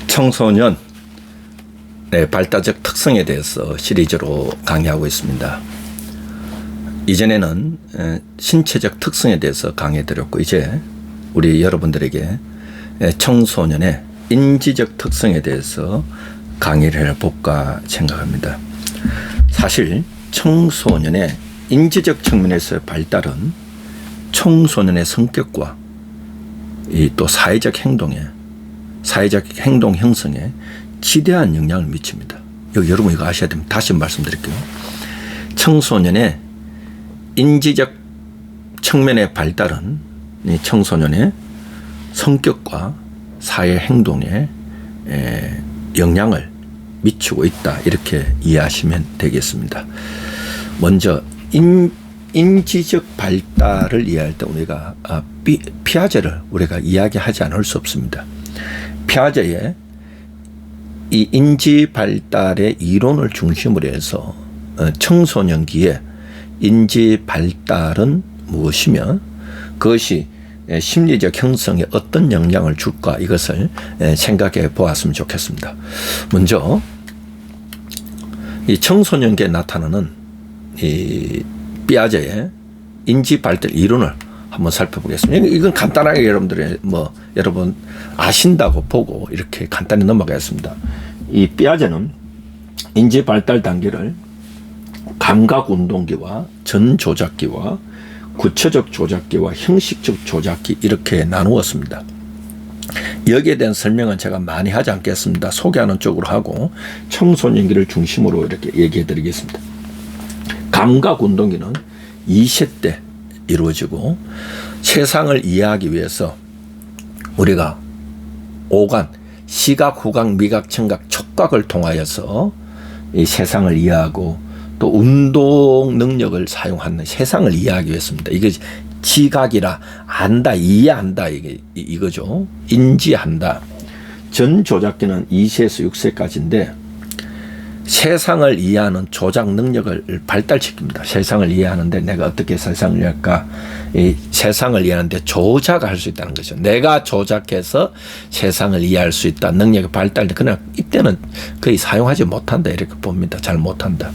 청소년의 발달적 특성에 대해서 시리즈로 강의하고 있습니다. 이전에는 신체적 특성에 대해서 강의해드렸고, 이제 우리 여러분들에게 청소년의 인지적 특성에 대해서 강의를 해볼까 생각합니다. 사실 청소년의 인지적 측면에서의 발달은 청소년의 성격과 또 사회적 행동 형성에 지대한 영향을 미칩니다. 여러분 이거 아셔야 됩니다. 다시 말씀드릴게요. 청소년의 인지적 측면의 발달은 이 청소년의 성격과 사회 행동에 영향을 미치고 있다, 이렇게 이해하시면 되겠습니다. 먼저 인지적 발달을 이해할 때 우리가 피아제를 우리가 이야기하지 않을 수 없습니다. 피아제의 이 인지 발달의 이론을 중심으로 해서 청소년기에 인지 발달은 무엇이며 그것이 심리적 형성에 어떤 영향을 줄까, 이것을 생각해 보았으면 좋겠습니다. 먼저 이 청소년기에 나타나는 이 피아제의 인지 발달 이론을 한번 살펴보겠습니다. 이건 간단하게 여러분 아신다고 보고 이렇게 간단히 넘어가겠습니다. 이 피아제는 인지 발달 단계를 감각 운동기와 전조작기와 구체적 조작기와 형식적 조작기, 이렇게 나누었습니다. 여기에 대한 설명은 제가 많이 하지 않겠습니다. 소개하는 쪽으로 하고 청소년기를 중심으로 이렇게 얘기해 드리겠습니다. 감각 운동기는 2세 때 이루어지고, 세상을 이해하기 위해서 우리가 오감, 시각, 후각, 미각, 청각, 촉각을 통하여서 이 세상을 이해하고 또 운동 능력을 사용하는 세상을 이해하기 위해서입니다. 이게 지각이라 안다, 이해한다, 이거죠. 인지한다. 전조작기는 2세에서 6세까지인데 세상을 이해하는 조작 능력을 발달시킵니다. 세상을 이해하는데 내가 어떻게 세상을 이해할까? 이 세상을 이해하는데 조작할 수 있다는 거죠. 내가 조작해서 세상을 이해할 수 있다. 능력이 발달돼. 그러나 이때는 거의 사용하지 못한다, 이렇게 봅니다. 잘 못한다.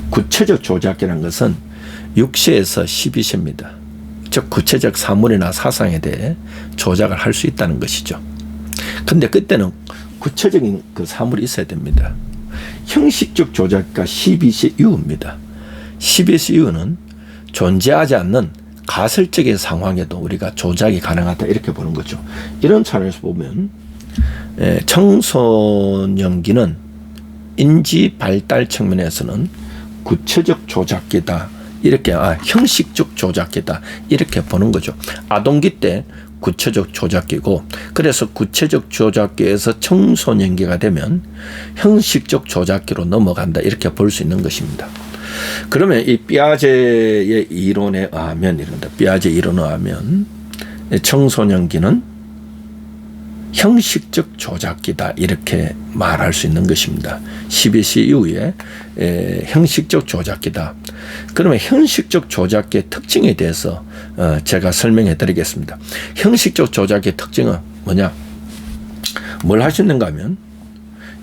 구체적 조작기라는 것은 6세에서 12세입니다. 즉 구체적 사물이나 사상에 대해 조작을 할 수 있다는 것이죠. 근데 그때는 구체적인 그 사물이 있어야 됩니다. 형식적 조작기가 12세 이후입니다. 12세 이후는 존재하지 않는 가설적인 상황에도 우리가 조작이 가능하다, 이렇게 보는 거죠. 이런 차원에서 보면 청소년기는 인지 발달 측면에서는 구체적 조작기다, 이렇게 형식적 조작기다, 이렇게 보는 거죠. 아동기 때 구체적 조작기고, 그래서 구체적 조작기에서 청소년기가 되면 형식적 조작기로 넘어간다, 이렇게 볼 수 있는 것입니다. 그러면 이 피아제의 이론에 의하면 이런다. 피아제 이론에 의하면 청소년기는 형식적 조작기다, 이렇게 말할 수 있는 것입니다. 12세 이후에 형식적 조작기다. 그러면 형식적 조작기의 특징에 대해서 제가 설명해 드리겠습니다. 형식적 조작기의 특징은 뭐냐? 뭘 할 수 있는가 하면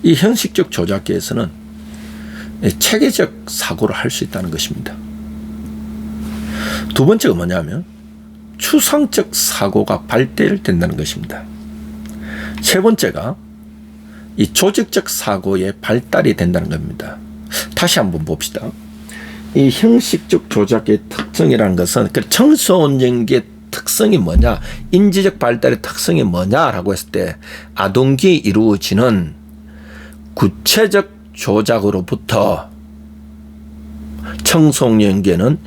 이 형식적 조작기에서는 체계적 사고를 할 수 있다는 것입니다. 두 번째가 뭐냐면 추상적 사고가 발달된다는 것입니다. 세 번째가 이 조직적 사고의 발달이 된다는 겁니다. 다시 한번 봅시다. 이 형식적 조작의 특성이라는 것은 그 청소년기의 특성이 뭐냐, 인지적 발달의 특성이 뭐냐라고 했을 때 아동기에 이루어지는 구체적 조작으로부터 청소년기에는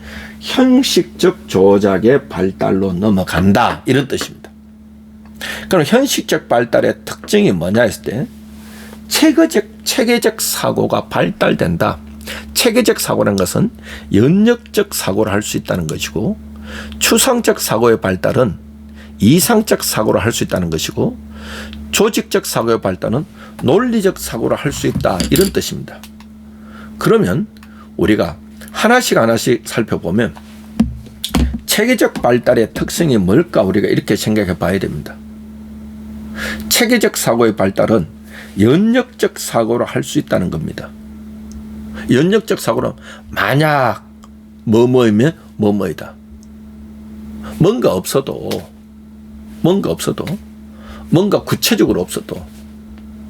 형식적 조작의 발달로 넘어간다, 이런 뜻입니다. 그럼 현식적 발달의 특징이 뭐냐 했을 때 체계적 사고가 발달된다. 체계적 사고라는 것은 연역적 사고를 할 수 있다는 것이고, 추상적 사고의 발달은 이상적 사고를 할 수 있다는 것이고, 조직적 사고의 발달은 논리적 사고를 할 수 있다, 이런 뜻입니다. 그러면 우리가 하나씩 살펴보면 체계적 발달의 특성이 뭘까, 우리가 이렇게 생각해 봐야 됩니다. 체계적 사고의 발달은 연역적 사고로 할 수 있다는 겁니다. 연역적 사고는 만약 뭐뭐이면 뭐뭐이다. 뭔가 없어도 뭔가 구체적으로 없어도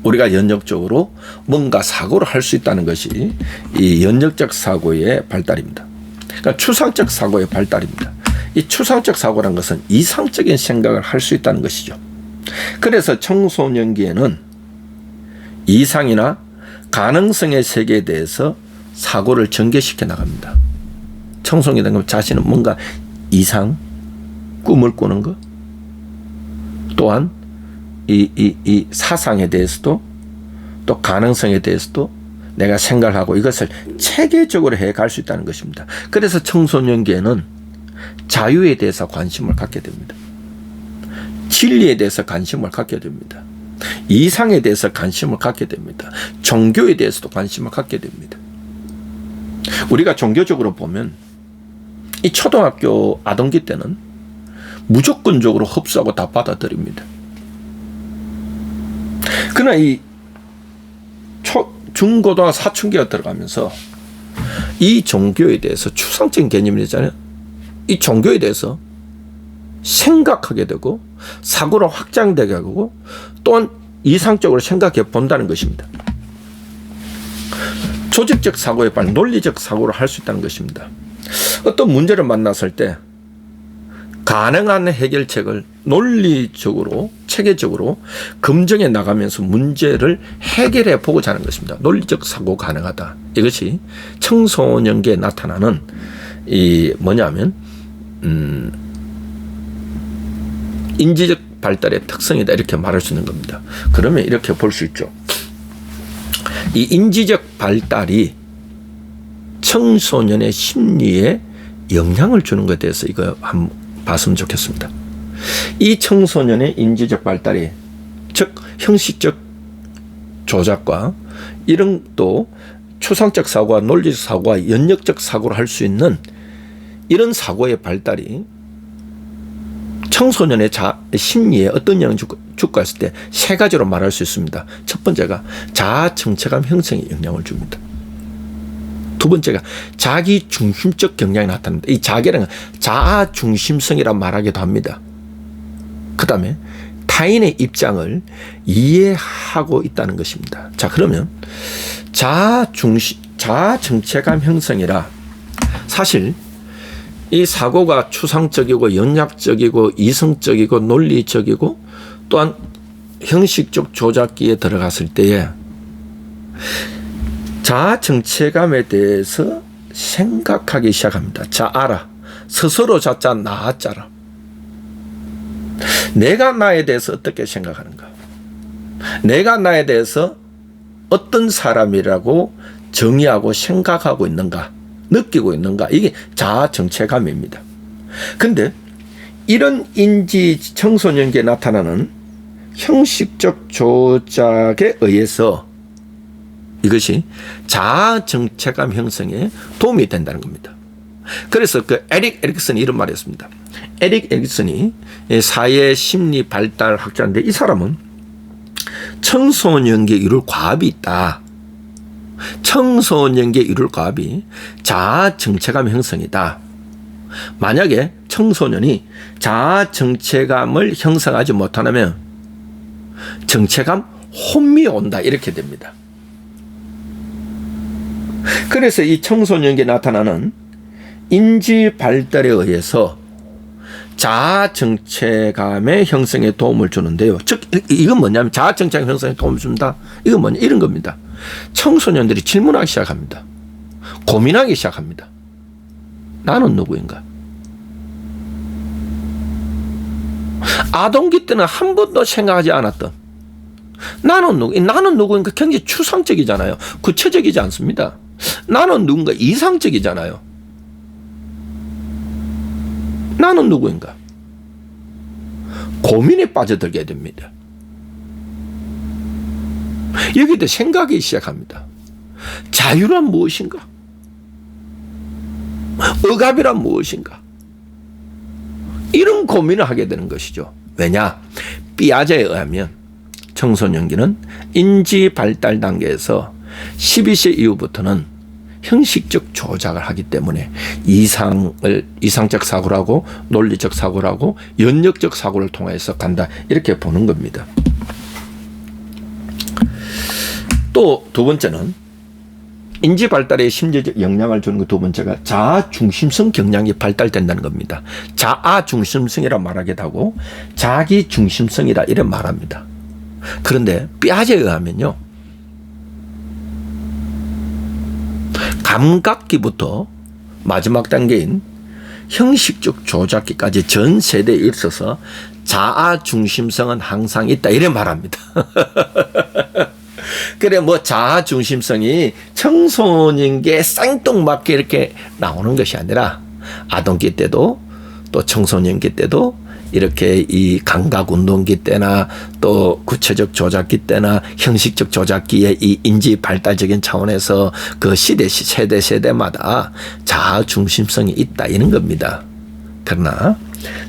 우리가 연역적으로 뭔가 사고를 할 수 있다는 것이 이 연역적 사고의 발달입니다. 그러니까 추상적 사고의 발달입니다. 이 추상적 사고란 것은 이상적인 생각을 할 수 있다는 것이죠. 그래서 청소년기에는 이상이나 가능성의 세계에 대해서 사고를 전개시켜 나갑니다. 청소년이 된 건 자신은 뭔가 이상, 꿈을 꾸는 것, 또한 이 사상에 대해서도 또 가능성에 대해서도 내가 생각을 하고 이것을 체계적으로 해 갈 수 있다는 것입니다. 그래서 청소년기에는 자유에 대해서 관심을 갖게 됩니다. 진리에 대해서 관심을 갖게 됩니다. 이상에 대해서 관심을 갖게 됩니다. 종교에 대해서도 관심을 갖게 됩니다. 우리가 종교적으로 보면 이 초등학교 아동기 때는 무조건적으로 흡수하고 다 받아들입니다. 그러나 이 중고등학교 사춘기가 들어가면서 이 종교에 대해서 추상적인 개념이잖아요. 이 종교에 대해서 생각하게 되고 사고로 확장되게 하고 또한 이상적으로 생각해 본다는 것입니다. 조직적 사고에 발달, 논리적 사고를 할 수 있다는 것입니다. 어떤 문제를 만났을 때 가능한 해결책을 논리적으로 체계적으로 검증해 나가면서 문제를 해결해 보고자 하는 것입니다. 논리적 사고 가능하다. 이것이 청소년기에 나타나는 이 뭐냐면 인지적 발달의 특성이다 이렇게 말할 수 있는 겁니다. 그러면 이렇게 볼 수 있죠. 이 인지적 발달이 청소년의 심리에 영향을 주는 것에 대해서 이거 한번 봤으면 좋겠습니다. 이 청소년의 인지적 발달이 즉 형식적 조작과 이런 또 추상적 사고와 논리적 사고와 연역적 사고를 할 수 있는 이런 사고의 발달이 청소년의 심리에 어떤 영향을 줄까 했을 때 세 가지로 말할 수 있습니다. 첫 번째가 자아 정체감 형성에 영향을 줍니다. 두 번째가 자기 중심적 경향이 나타납니다. 이 자기라는 자아 중심성이라 말하기도 합니다. 그 다음에 타인의 입장을 이해하고 있다는 것입니다. 자, 그러면 자아 정체감 형성이라 사실 이 사고가 추상적이고 연약적이고 이성적이고 논리적이고 또한 형식적 조작기에 들어갔을 때에 자아 정체감에 대해서 생각하기 시작합니다. 자, 알아. 스스로 자자 나자라. 내가 나에 대해서 어떻게 생각하는가? 내가 나에 대해서 어떤 사람이라고 정의하고 생각하고 있는가? 느끼고 있는가? 이게 자아 정체감입니다. 근데 이런 인지 청소년기에 나타나는 형식적 조작에 의해서 이것이 자아 정체감 형성에 도움이 된다는 겁니다. 그래서 그 에릭 에릭슨이 이런 말을 했습니다. 에릭 에릭슨이 사회 심리 발달 학자인데 이 사람은 청소년기에 이룰 과업이 있다. 청소년기에 이룰 과업이 자아 정체감 형성이다. 만약에 청소년이 자아 정체감을 형성하지 못하면 정체감 혼미에 온다 이렇게 됩니다. 그래서 이 청소년기에 나타나는 인지 발달에 의해서 자아 정체감의 형성에 도움을 주는데요. 즉 이건 뭐냐면 자아 정체감 형성에 도움을 준다. 이건 뭐냐 이런 겁니다. 청소년들이 질문하기 시작합니다. 고민하기 시작합니다. 나는 누구인가? 아동기 때는 한 번도 생각하지 않았던 나는 누구인가 굉장히 추상적이잖아요. 구체적이지 않습니다. 나는 누군가 이상적이잖아요. 나는 누구인가? 고민에 빠져들게 됩니다. 여기도 생각이 시작합니다. 자유란 무엇인가? 억압이란 무엇인가? 이런 고민을 하게 되는 것이죠. 왜냐? 삐아제에 의하면 청소년기는 인지 발달 단계에서 12세 이후부터는 형식적 조작을 하기 때문에 이상적 사고라고 논리적 사고라고 연역적 사고를 통해서 간다, 이렇게 보는 겁니다. 또 두 번째는 인지 발달에 심리적 영향을 주는 그 두 번째가 자아 중심성 경향이 발달된다는 겁니다. 자아 중심성이라 말하기도 하고 자기 중심성이라 이런 말합니다. 그런데 삐아제에 의하면요, 감각기부터 마지막 단계인 형식적 조작기까지 전 세대에 있어서 자아 중심성은 항상 있다, 이래 말합니다. 그래, 뭐 자아 중심성이 청소년기에 생뚱맞게 이렇게 나오는 것이 아니라 아동기 때도 또 청소년기 때도 이렇게 이 감각운동기 때나 또 구체적 조작기 때나 형식적 조작기의 이 인지 발달적인 차원에서 그 세대마다 자아 중심성이 있다, 이런 겁니다. 그러나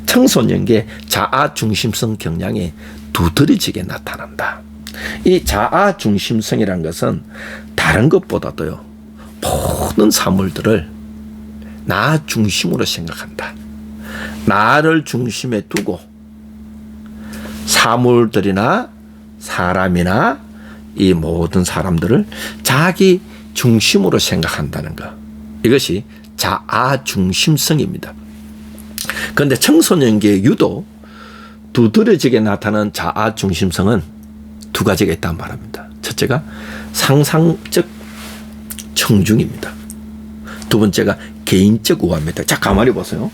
청소년기에 자아 중심성 경향이 두드러지게 나타난다. 이 자아 중심성이라는 것은 다른 것보다도요, 모든 사물들을 나 중심으로 생각한다. 나를 중심에 두고 사물들이나 사람이나 이 모든 사람들을 자기 중심으로 생각한다는 것, 이것이 자아 중심성입니다. 그런데 청소년기에 유독 두드러지게 나타나는 자아 중심성은 두 가지가 있다고 말합니다. 첫째가 상상적 청중입니다. 두 번째가 개인적 우화입니다. 자, 가만히 보세요.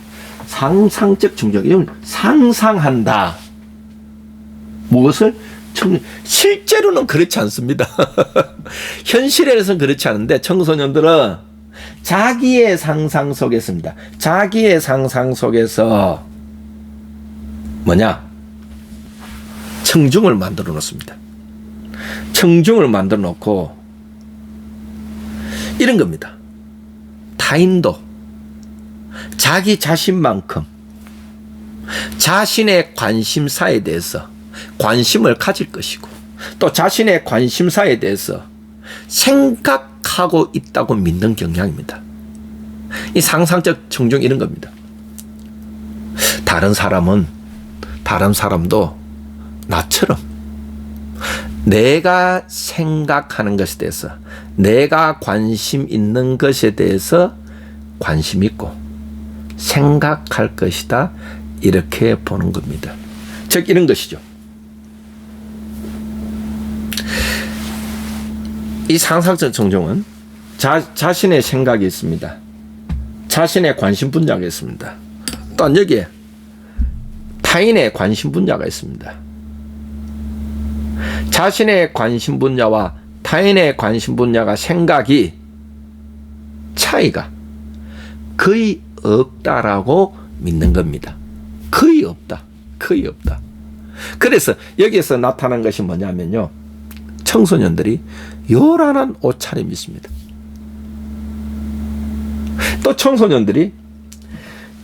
상상적 청중, 이건 상상한다. 무엇을? 실제로는 그렇지 않습니다. 현실에서는 그렇지 않은데 청소년들은 자기의 상상 속에 있습니다. 자기의 상상 속에서 뭐냐? 청중을 만들어 놓습니다. 청중을 만들어 놓고 이런 겁니다. 타인도 자기 자신만큼 자신의 관심사에 대해서 관심을 가질 것이고 또 자신의 관심사에 대해서 생각하고 있다고 믿는 경향입니다. 이 상상적 청중, 이런 겁니다. 다른 사람도 나처럼 내가 생각하는 것에 대해서, 내가 관심 있는 것에 대해서 관심 있고 생각할 것이다, 이렇게 보는 겁니다. 즉 이런 것이죠. 이 상상적 청중은 자신의 생각이 있습니다. 자신의 관심 분야가 있습니다. 또한 여기에 타인의 관심 분야가 있습니다. 자신의 관심 분야와 타인의 관심 분야가 생각이 차이가 거의 없다라고 믿는 겁니다. 거의 없다. 그래서 여기에서 나타난 것이 뭐냐면요, 청소년들이 요란한 옷차림이 있습니다. 또 청소년들이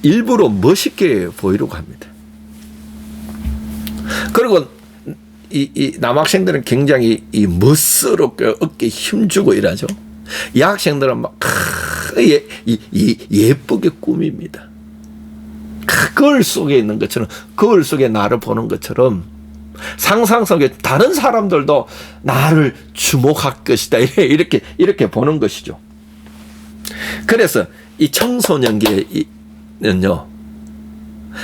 일부러 멋있게 보이려고 합니다. 그리고 이 남학생들은 굉장히 이 멋스럽게 어깨에 힘주고 이러죠. 여학생들은 막 예쁘게 꾸밉니다. 거울 속에 있는 것처럼, 거울 속에 나를 보는 것처럼 상상 속에 다른 사람들도 나를 주목할 것이다, 이렇게 보는 것이죠. 그래서 이 청소년기는요,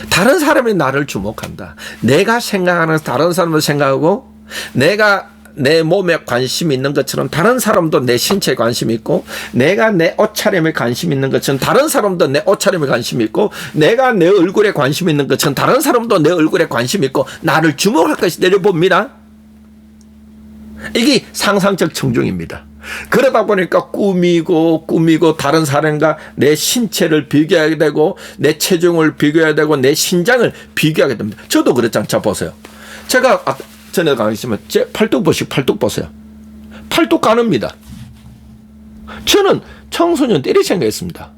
다른 사람이 나를 주목한다. 내가 생각하는 다른 사람도 생각하고, 내가 내 몸에 관심이 있는 것처럼 다른 사람도 내 신체에 관심이 있고, 내가 내 옷차림에 관심이 있는 것처럼 다른 사람도 내 옷차림에 관심이 있고, 내가 내 얼굴에 관심이 있는 것처럼 다른 사람도 내 얼굴에 관심이 있고 나를 주목할 것이 내려봅니다. 이게 상상적 청중입니다. 그러다 보니까 꾸미고 다른 사람과 내 신체를 비교하게 되고 내 체중을 비교해야 되고 내 신장을 비교하게 됩니다. 저도 그랬잖아요. 자, 보세요. 제가 전에 가르쳤지만 제 팔뚝 보세요. 팔뚝 가늡니다. 저는 청소년 때 이렇게 생각했습니다.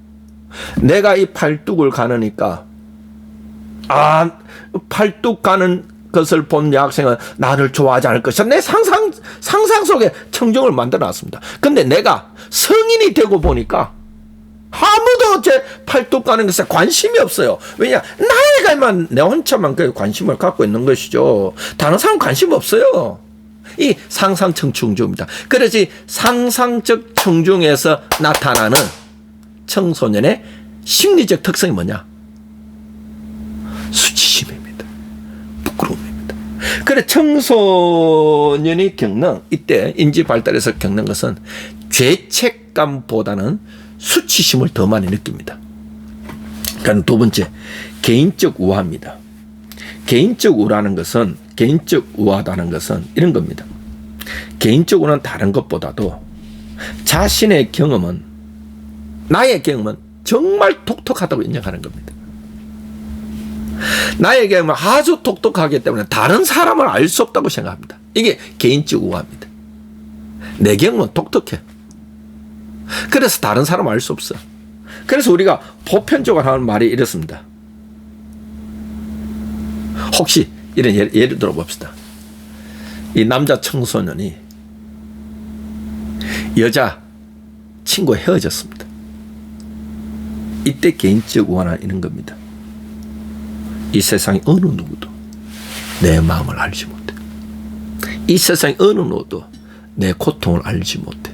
내가 이 팔뚝을 가느니까 팔뚝 가는 것을 본 여학생은 나를 좋아하지 않을 것이다. 내 상상 속에 청중을 만들어 놨습니다. 근데 내가 성인이 되고 보니까 아무도 제 팔뚝 가는 것에 관심이 없어요. 왜냐? 나이가만 내 혼자만 그 관심을 갖고 있는 것이죠. 다른 사람 관심 없어요. 이 상상적 청중입니다. 그래서 상상적 청중에서 나타나는 청소년의 심리적 특성이 뭐냐? 수치심입니다. 부끄러움입니다. 그래 청소년이 겪는 이때 인지 발달에서 겪는 것은 죄책감보다는 수치심을 더 많이 느낍니다. 그러니까 두 번째, 개인적 우화입니다. 개인적 우화라는 것은, 개인적 우화다는 것은 이런 겁니다. 개인적 우화는 다른 것보다도 자신의 경험은, 나의 경험은 정말 독특하다고 인정하는 겁니다. 나의 경험은 아주 독특하기 때문에 다른 사람을 알 수 없다고 생각합니다. 이게 개인적 우화입니다. 내 경험은 독특해. 그래서 다른 사람 알 수 없어. 그래서 우리가 보편적으로 하는 말이 이렇습니다. 혹시 이런 예를 들어봅시다. 이 남자 청소년이 여자 친구와 헤어졌습니다. 이때 개인적 우화는 이런 겁니다. 이 세상에 어느 누구도 내 마음을 알지 못해. 이 세상에 어느 누구도 내 고통을 알지 못해.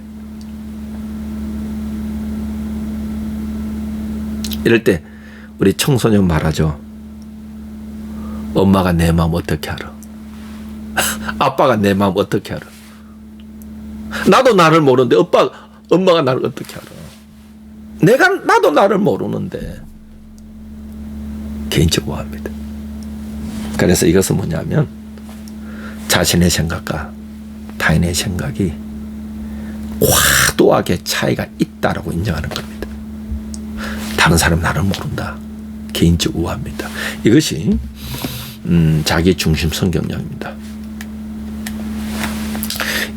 이럴 때 우리 청소년 말하죠. 엄마가 내 마음 어떻게 알아? 아빠가 내 마음 어떻게 알아? 나도 나를 모르는데 엄마가 나를 어떻게 알아? 나도 나를 모르는데. 개인적 우화입니다. 그래서 이것은 뭐냐면 자신의 생각과 타인의 생각이 과도하게 차이가 있다라고 인정하는 겁니다. 다른 사람 나를 모른다. 개인적 우화입니다. 이것이 자기 중심 성격량입니다.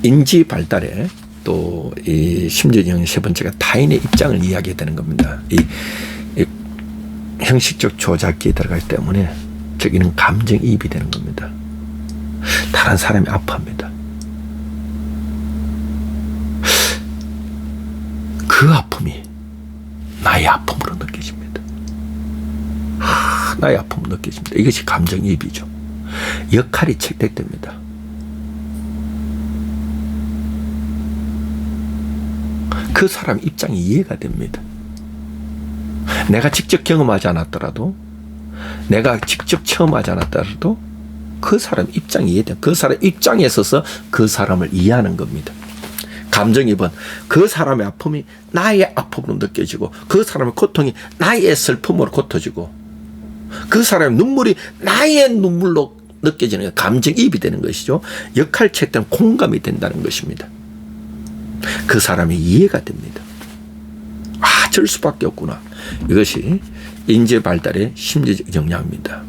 인지 발달에 또 이 심리적 세 번째가 타인의 입장을 이야기해야 되는 겁니다. 이 형식적 조작기에 들어가기 때문에 저기는 감정이입이 되는 겁니다. 다른 사람이 아파합니다. 그 아픔이 나의 아픔으로 느껴집니다. 나의 아픔으로 느껴집니다. 이것이 감정이입이죠. 역할이 채택됩니다. 그 사람 입장이 이해가 됩니다. 내가 직접 경험하지 않았더라도, 내가 직접 체험하지 않았더라도 그 사람 입장이 이해돼요. 그 사람 입장에 서서 그 사람을 이해하는 겁니다. 감정이입은 그 사람의 아픔이 나의 아픔으로 느껴지고, 그 사람의 고통이 나의 슬픔으로 고쳐지고, 그 사람의 눈물이 나의 눈물로 느껴지는 감정이입이 되는 것이죠. 역할체때는 공감이 된다는 것입니다. 그 사람이 이해가 됩니다. 절 수밖에 없구나. 이것이 인지 발달의 심리적 역량입니다.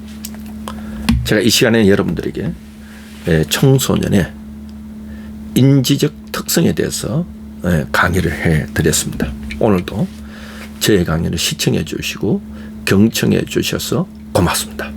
제가 이 시간에 여러분들에게 청소년의 인지적 특성에 대해서 강의를 해드렸습니다. 오늘도 제 강의를 시청해 주시고 경청해 주셔서 고맙습니다.